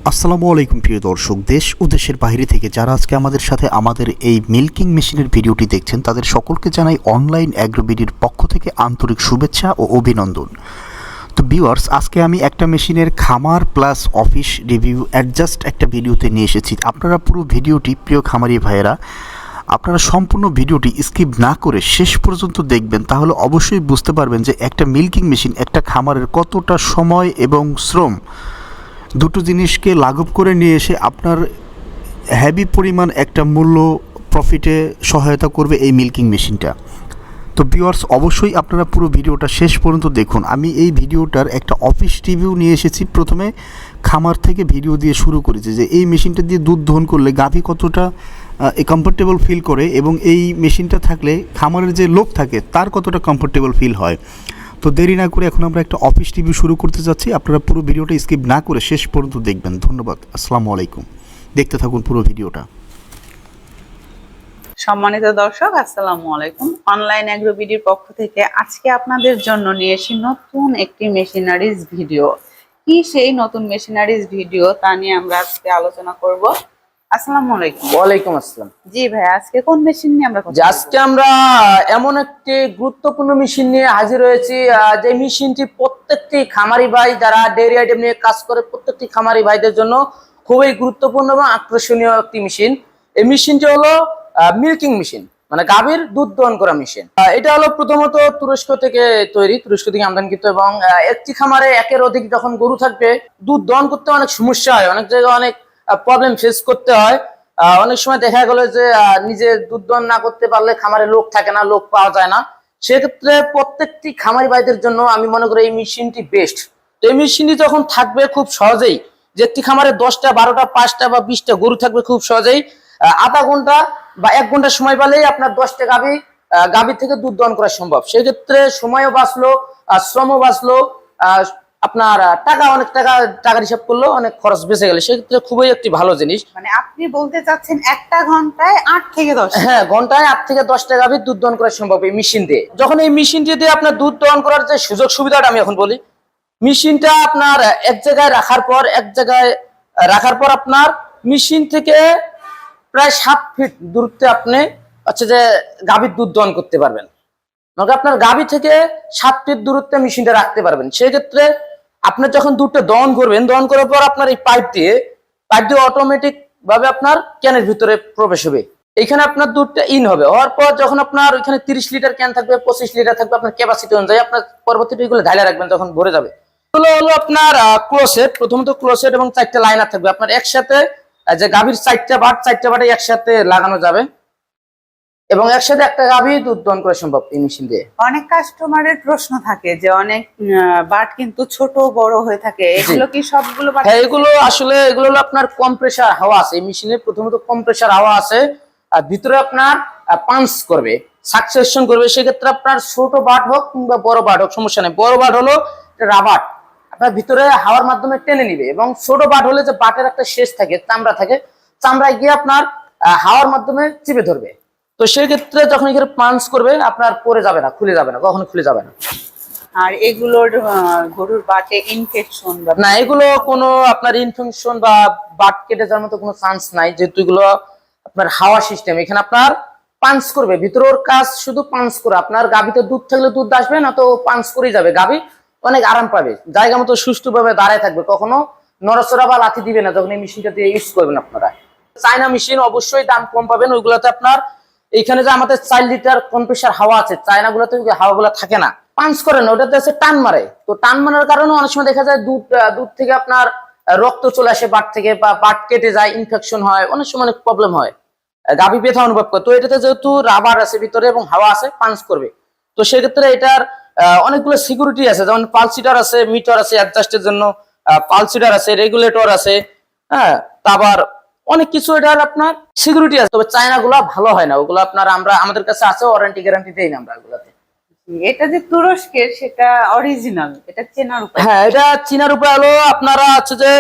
আসসালামু আলাইকুম প্রিয় দর্শক, দেশ ও দেশের বাইরে থেকে যারা আজকে আমাদের সাথে আমাদের এই মিল্কিং মেশিনের ভিডিওটি দেখছেন তাদের সকলকে জানাই অনলাইন অ্যাগ্রোবিডির পক্ষ থেকে আন্তরিক শুভেচ্ছা ও অভিনন্দন। তো ভিউয়ার্স, আজকে আমি একটা মেশিনের খামার প্লাস অফিস রিভিউ অ্যাডজাস্ট একটা ভিডিওতে নিয়ে এসেছি। আপনারা পুরো ভিডিওটি, প্রিয় খামারি ভাইয়েরা, আপনারা সম্পূর্ণ ভিডিওটি স্কিপ না করে শেষ পর্যন্ত দেখবেন, তাহলে অবশ্যই বুঝতে পারবেন যে একটা মিল্কিং মেশিন একটা খামারের কতটা সময় এবং শ্রম দুটো জিনিসকে লাঘব করে নিয়ে এসে আপনার হেভি পরিমাণ একটা মূল্য প্রফিটে সহায়তা করবে এই মিল্কিং মেশিনটা। তো ভিউয়ার্স, অবশ্যই আপনারা পুরো ভিডিওটা শেষ পর্যন্ত দেখুন। আমি এই ভিডিওটার একটা অফিস রিভিউ নিয়ে এসেছি। প্রথমে খামার থেকে ভিডিও দিয়ে শুরু করেছি যে এই মেশিনটা দিয়ে দুধ দহন করলে গাভী কতটা কমফোর্টেবল ফিল করে এবং এই মেশিনটা থাকলে খামারের যে লোক থাকে তার কতটা কমফোর্টেবল ফিল হয়। তো দেরি না করে এখন আমরা একটা অফিস রিভিউ শুরু করতে যাচ্ছি। আপনারা পুরো ভিডিওটা স্কিপ না করে শেষ পর্যন্ত দেখবেন। ধন্যবাদ। আসসালামু আলাইকুম। দেখতে থাকুন পুরো ভিডিওটা। সম্মানিত দর্শক, আসসালামু আলাইকুম। অনলাইন অ্যাগ্রোবিডির পক্ষ থেকে আজকে আপনাদের জন্য নিয়ে এসেছি নতুন একটি মেশিনারিজ ভিডিও। কি সেই নতুন মেশিনারিজ ভিডিও তা নিয়ে আমরা আজকে আলোচনা করব। আসসালামু আলাইকুম। ওয়ালাইকুম আসসালাম। জি ভাই, আজকে কোন মেশিন নিয়ে আমরা কথা বলবো? আজকে আমরা এমন একটি গুরুত্বপূর্ণ মেশিন নিয়ে হাজির হয়েছি, যে মেশিনটি প্রত্যেকটি খামারি ভাই যারা ডেইরি আইটেম নিয়ে কাজ করে প্রত্যেকটি খামারি ভাইদের জন্য খুবই গুরুত্বপূর্ণ এবং আকর্ষণীয় একটি মেশিন। এই মেশিনটি হলো মিল্কিং মেশিন, মানে গাভীর দুধ দহন করা মেশিন। এটা হলো প্রথমত তুরস্ক থেকে তৈরি, তুরস্ক থেকে আমদানিকৃত, এবং একটি খামারে একের অধিক যখন গরু থাকবে দুধ দহন করতে অনেক সমস্যা হয়, অনেক জায়গায় অনেক প্রবলেম ফেস করতে হয়। অনেক সময় দেখা গেল যে নিজে দুধ দহন না করতে পারলে খামারে লোক থাকে না, লোক পাওয়া যায় না। সেক্ষেত্রে প্রত্যেকটি খামারি ভাইদের জন্য আমি মনে করি এই মেশিনটি বেস্ট। তো এই মেশিনটি যখন থাকবে খুব সহজেই, যে একটি খামারে 10টা 12টা 5টা বা 20টা গরু থাকবে, খুব সহজেই আধা ঘন্টা বা 1 ঘন্টা সময় পেলেই আপনার 10টা গাভী থেকে দুধ দহন করা সম্ভব। সেক্ষেত্রে সময়ও বাঁচলো, শ্রমও বাঁচলো, আপনার অনেক টাকার হিসাব করলো অনেক খরচ বেঁচে গেলে, সেক্ষেত্রে খুবই একটি ভালো জিনিস। মানে আপনি বলতে চাচ্ছেন একটা ঘন্টায় 8 থেকে 10? হ্যাঁ, ঘন্টায় 8 থেকে 10টা গাভী দুধ দহন করা সম্ভব এই মেশিন দিয়ে। যখন এই মেশিনটি দিয়ে আপনার দুধ দহন করার যে সুযোগ সুবিধাটা আমি এখন বলি, মেশিনটা আপনার এক জায়গায় রাখার পর আপনার মেশিন থেকে প্রায় 7 ফিট দূরত্বে আপনি যে গাভীর দুধ দহন করতে পারবেন। মানে আপনার গাভী থেকে 7 ফিট দূরত্বে মেশিনটা রাখতে পারবেন। সেক্ষেত্রে আপনি যখন দুধটা দহন করবেন, দহন করার পর আপনার এই পাইপ দিয়ে অটোমেটিক ভাবে আপনার ক্যানের ভিতরে প্রবেশ হবে। এখানে আপনার দুধটা ইন হবে, হওয়ার পর যখন আপনার ওইখানে 30 লিটার ক্যান থাকবে, 25 লিটার থাকবে, আপনার ক্যাপাসিটি অনুযায়ী আপনার পরবর্তীতে এগুলো ঢালে রাখবেন যখন ভরে যাবে। এগুলো হলো আপনার ক্লোসেট, প্রথমত ক্লোসেট এবং 4টা লাইনার থাকবে। আপনার একসাথে যে গাভীর 4টা বাটে একসাথে লাগানো যাবে এবং একসাথে একটা গাভী দুধ দহন করা সম্ভব এই মেশিন দিয়ে। অনেক কাস্টমারের প্রশ্ন থাকে যে অনেক বাট কিন্তু ছোট বড় হয়ে থাকে, এগুলো কি সবগুলো বাট? হ্যাঁ, এগুলো হলো আপনার কম্প্রেসার হাওয়া আছে এই মেশিনে। প্রথমত কম্প্রেসার হাওয়া আছে, আর ভিতরে আপনার পাঞ্চ করবে, সাকসেশন করবে। সেক্ষেত্রে আপনার ছোট বাট হোক কিংবা বড় বাট হোক সমস্যা নেই। বড় বাট হলো রাবার, আপনার ভিতরে হাওয়ার মাধ্যমে টেনে নিবে, এবং ছোট বাট হলে যে বাটের একটা শেষ থাকে, চামড়া থাকে, চামড়ায় গিয়ে আপনার হাওয়ার মাধ্যমে চিপে ধরবে। তো সেক্ষেত্রে যখন এখানে পাঞ্চ করবে আপনার পরে যাবে না, খুলে যাবে না, কখনো খুলে যাবে না। আর এগুলোর গরুর বাটে ইনফেকশন না, এগুলো কোনো আপনার ইনফেকশন বা বাট কেটে যাওয়ার মতো কোনো চান্স নাই, যেহেতু এগুলো আপনার হাওয়া সিস্টেম। এখানে আপনার পাঞ্চ করবে, ভিতরের কাজ শুধু পাঞ্চ করে। আপনার গাভীতে দুধ থাকলে দুধ আসবে না, তো পাঞ্চ করেই যাবে, গাভী অনেক আরাম পাবে, জায়গা মতো সুষ্ঠুভাবে দাঁড়ায় থাকবে, কখনো নড়াচড়া বা লাথি দিবে না যখন এই মেশিনটা দিয়ে ইউজ করবেন আপনারা। চায়না মেশিন অবশ্যই দাম কম পাবেন, ওইগুলোতে আপনার এইখানে যে আমাদের 4 লিটার কম্প্রেসার হাওয়া আছে, চায়না গুলোতে হাওয়াগুলো থাকে না, পাঞ্চ করে না, ওটাতে আছে টান মারে। তো টান মারার কারণে অনেক সময় দেখা যায় দুধ থেকে আপনার রক্ত চলে আসে বাট থেকে, বা বাট কেটে যায়, ইনফেকশন হয়, অনেক সময় অনেক প্রবলেম হয়, গাভী ব্যথা অনুভব করে। তো এটাতে যেহেতু রাবার আছে ভিতরে এবং হাওয়া আছে, পাঞ্চ করবে। তো সেক্ষেত্রে এটার অনেকগুলো সিকিউরিটি আছে, যেমন পালসিটার আছে, মিটার আছে অ্যাডজাস্টের জন্য, পালসিটার আছে, রেগুলেটর আছে, হ্যাঁ, তারপর অনেক কিছু এটার আপনার সিকিউরিটি আছে। তবে চায়না গুলা ভালো হয় না, ওগুলো আপনার আমাদের কাছে আছে, ওয়ারেন্টি গ্যারান্টি দেই না আমরা ওগুলাতে। এটা যে তুরস্কের, সেটা অরিজিনাল, এটা চেনার উপায়? হ্যাঁ, এটা চেনার উপায় হলো আপনারা যে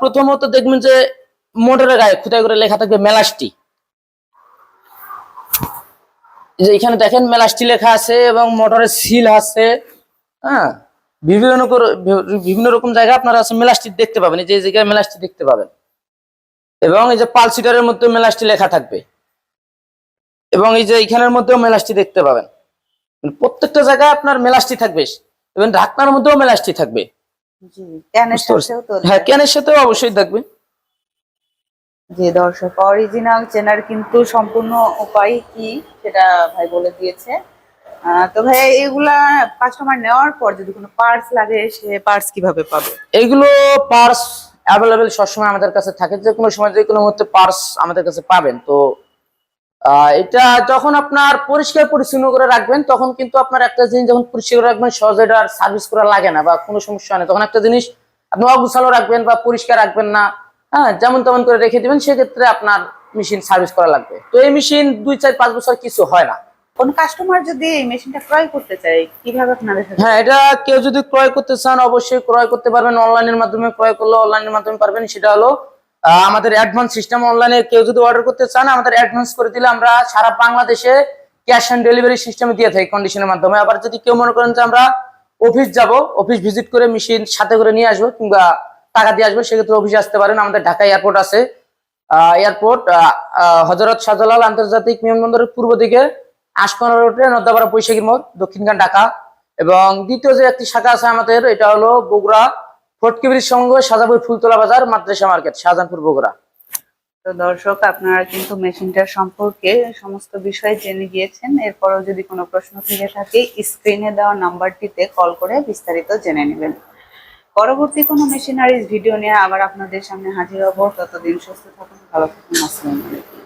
প্রথমত দেখবেন যে মোটরের গায়ে খুদাই করে লেখা থাকবে মেলাস্টি, যে এখানে দেখেন মেলাস্টি লেখা আছে, এবং মোটরের সিল আছে। হ্যাঁ, বিভিন্ন রকম জায়গায় আপনারা আছে মেলাস্টিক দেখতে পাবেন, এই যে জায়গায় মেলাস্টিক দেখতে পাবেন, এবং এই যে পালসিটারের মধ্যে মেলাস্টিক লেখা থাকবে, এবং এই যে এখানের মধ্যেও মেলাস্টিক দেখতে পাবেন। প্রত্যেকটা জায়গায় আপনার মেলাস্টিক থাকবে, এবং ঢাকনার মধ্যেও মেলাস্টিক থাকবে। জি, ক্যানের সাথেও তো হ্যাঁ, ক্যানের সাথেও অবশ্যই থাকবে। যে দর্শক, অরিজিনাল চেনার কিন্তু সম্পূর্ণ উপায় কি সেটা ভাই বলে দিয়েছে। তো ভাই এগুলা কাস্টমার নেওয়ার পর যদি কোনো পার্টস লাগে, সে পার্টস কিভাবে পাবে? এইগুলো পার্স অ্যাভেলেবেল সবসময় আমাদের কাছে থাকে, যে কোনো সময় যে কোনো মুহূর্তে পার্স আমাদের কাছে পাবেন। তো এটা যখন আপনার পরিষ্কার পরিচ্ছন্ন করে রাখবেন, তখন কিন্তু আপনার একটা জিনিস যখন পরিষ্কার করে রাখবেন, সহজে এটা আর সার্ভিস করা লাগে না বা কোনো সমস্যা নেই। তখন একটা জিনিস আপনি অগুছালো রাখবেন বা পরিষ্কার রাখবেন না, হ্যাঁ, যেমন তেমন করে রেখে দিবেন, সেক্ষেত্রে আপনার মেশিন সার্ভিস করা লাগবে। তো এই মেশিন 2, 4, 5 বছর কিছু হয় না। কোন কাস্টমার যদি এই মেশিনটা ক্রয় করতে চায়, কিভাবে আপনাদের সাথে? হ্যাঁ, এটা কেউ যদি ক্রয় করতে চান অবশ্যই ক্রয় করতে পারবেন। অনলাইনের মাধ্যমে ক্রয় করলে অনলাইনের মাধ্যমে পারবেন। সেটা হলো আমাদের অ্যাডভান্স সিস্টেম। অনলাইনে কেউ যদি অর্ডার করতে চান, আমাদের অ্যাডভান্স করে দিলে আমরা সারা বাংলাদেশে ক্যাশ অন ডেলিভারি সিস্টেমে দিয়ে থাকি কন্ডিশনের মাধ্যমে। আবার যদি কেউ মনে করেন যে আমরা অফিস যাব, অফিস ভিজিট করে মেশিন সাথে করে নিয়ে আসবো কিংবা টাকা দিয়ে আসবো, সেক্ষেত্রে অফিসে আসতে পারেন। আমাদের ঢাকা এয়ারপোর্ট আছে, এয়ারপোর্ট হযরত শাহজালাল আন্তর্জাতিক বিমানবন্দরের পূর্ব দিকে আশপাড়া রোডে নদাপাড়া বৈশাখীর মোড়, দক্ষিণখান ঢাকা। এবং দ্বিতীয় যে একটি শাখা আছে আমাদের, এটা হলো বগুড়া ফটকিবির সঙ্গ সাজাপুর ফুলতলা বাজার মাদ্রাসা মার্কেট, শাহজাহানপুর, বগুড়া। তো দর্শক, আপনারা কিন্তু মেশিনটার সম্পর্কে সমস্ত বিষয় জেনে গিয়েছেন। এরপরও যদি কোনো প্রশ্ন থেকে থাকে, স্ক্রিনে দেওয়া নাম্বারটিতে কল করে বিস্তারিত জেনে নেবেন। পরবর্তী কোনো মেশিনারিজ ভিডিও নিয়ে আবার আপনাদের সামনে হাজির হব। ততদিন সুস্থ থাকুন, ভালো থাকুন। আসসালামু আলাইকুম।